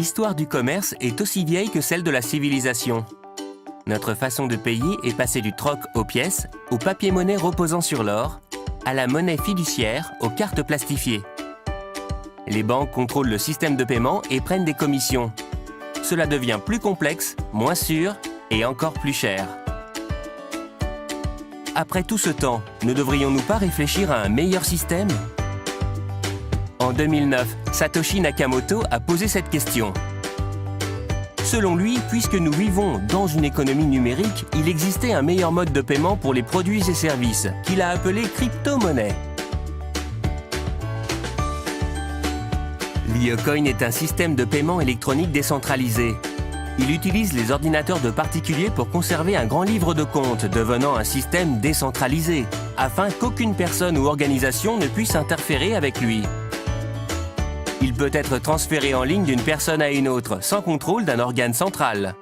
L'histoire du commerce est aussi vieille que celle de la civilisation. Notre façon de payer est passée du troc aux pièces, au papier-monnaie reposant sur l'or, à la monnaie fiduciaire, aux cartes plastifiées. Les banques contrôlent le système de paiement et prennent des commissions. Cela devient plus complexe, moins sûr et encore plus cher. Après tout ce temps, ne devrions-nous pas réfléchir à un meilleur système ? En 2009, Satoshi Nakamoto a posé cette question. Selon lui, puisque nous vivons dans une économie numérique, il existait un meilleur mode de paiement pour les produits et services, qu'il a appelé crypto-monnaie. l'IoCoin est un système de paiement électronique décentralisé. Il utilise les ordinateurs de particuliers pour conserver un grand livre de compte, devenant un système décentralisé, afin qu'aucune personne ou organisation ne puisse interférer avec lui. Il peut être transféré en ligne d'une personne à une autre, sans contrôle d'un organe central.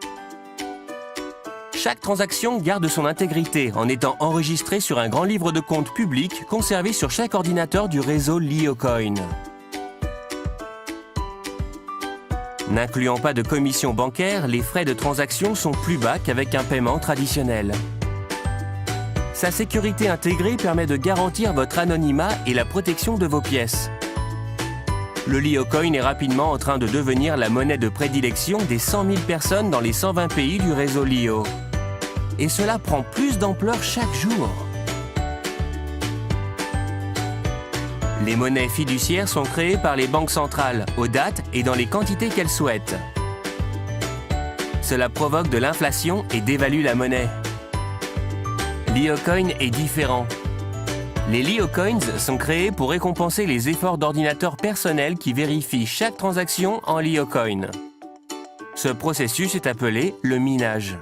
Chaque transaction garde son intégrité en étant enregistrée sur un grand livre de compte public conservé sur chaque ordinateur du réseau l'IoCoin. N'incluant pas de commission bancaire, les frais de transaction sont plus bas qu'avec un paiement traditionnel. Sa sécurité intégrée permet de garantir votre anonymat et la protection de vos pièces. Le l'IoCoin est rapidement en train de devenir la monnaie de prédilection des 100 000 personnes dans les 120 pays du réseau Lio. Et cela prend plus d'ampleur chaque jour. Les monnaies fiduciaires sont créées par les banques centrales, aux dates et dans les quantités qu'elles souhaitent. Cela provoque de l'inflation et dévalue la monnaie. L'IoCoin est différent. Les l'IoCoins sont créés pour récompenser les efforts d'ordinateurs personnels qui vérifient chaque transaction en l'IoCoin. Ce processus est appelé le minage.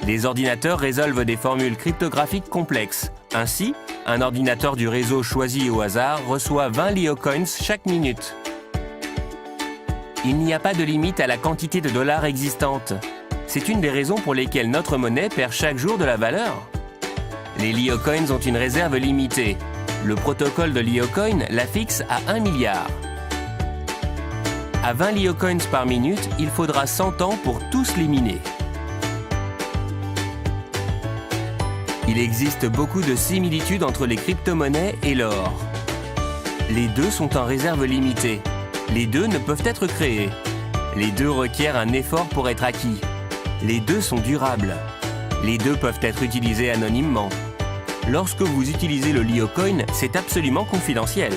Les ordinateurs résolvent des formules cryptographiques complexes. Ainsi, un ordinateur du réseau choisi au hasard reçoit 20 l'IoCoins chaque minute. Il n'y a pas de limite à la quantité de dollars existante. C'est une des raisons pour lesquelles notre monnaie perd chaque jour de la valeur. Les l'IoCoins ont une réserve limitée. Le protocole de l'IoCoin la fixe à 1 milliard. À 20 l'IoCoins par minute, il faudra 100 ans pour tous les miner. Il existe beaucoup de similitudes entre les crypto-monnaies et l'or. Les deux sont en réserve limitée. Les deux ne peuvent être créés. Les deux requièrent un effort pour être acquis. Les deux sont durables. Les deux peuvent être utilisés anonymement. Lorsque vous utilisez le l'IoCoin, c'est absolument confidentiel.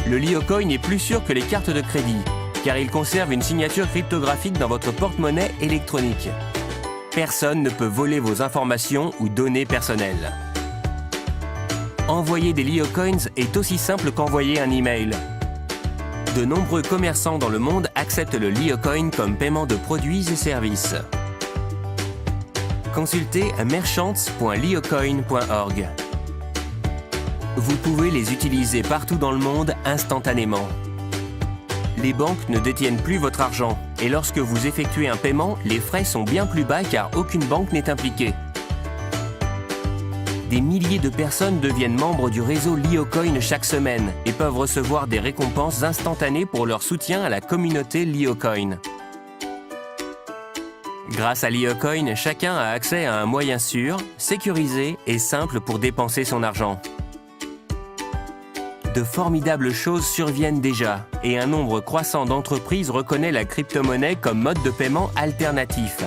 Le l'IoCoin est plus sûr que les cartes de crédit, car il conserve une signature cryptographique dans votre porte-monnaie électronique. Personne ne peut voler vos informations ou données personnelles. Envoyer des l'IoCoins est aussi simple qu'envoyer un email. De nombreux commerçants dans le monde acceptent le l'IoCoin comme paiement de produits et services. Consultez merchants.liocoin.org. Vous pouvez les utiliser partout dans le monde instantanément. Les banques ne détiennent plus votre argent et lorsque vous effectuez un paiement, les frais sont bien plus bas car aucune banque n'est impliquée. Des milliers de personnes deviennent membres du réseau l'IoCoin chaque semaine et peuvent recevoir des récompenses instantanées pour leur soutien à la communauté l'IoCoin. Grâce à l'IoCoin, chacun a accès à un moyen sûr, sécurisé et simple pour dépenser son argent. De formidables choses surviennent déjà et un nombre croissant d'entreprises reconnaît la crypto-monnaie comme mode de paiement alternatif.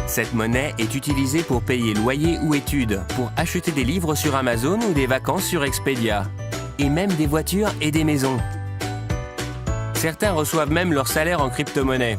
Cette monnaie est utilisée pour payer loyer ou études, pour acheter des livres sur Amazon ou des vacances sur Expedia, et même des voitures et des maisons. Certains reçoivent même leur salaire en crypto-monnaie.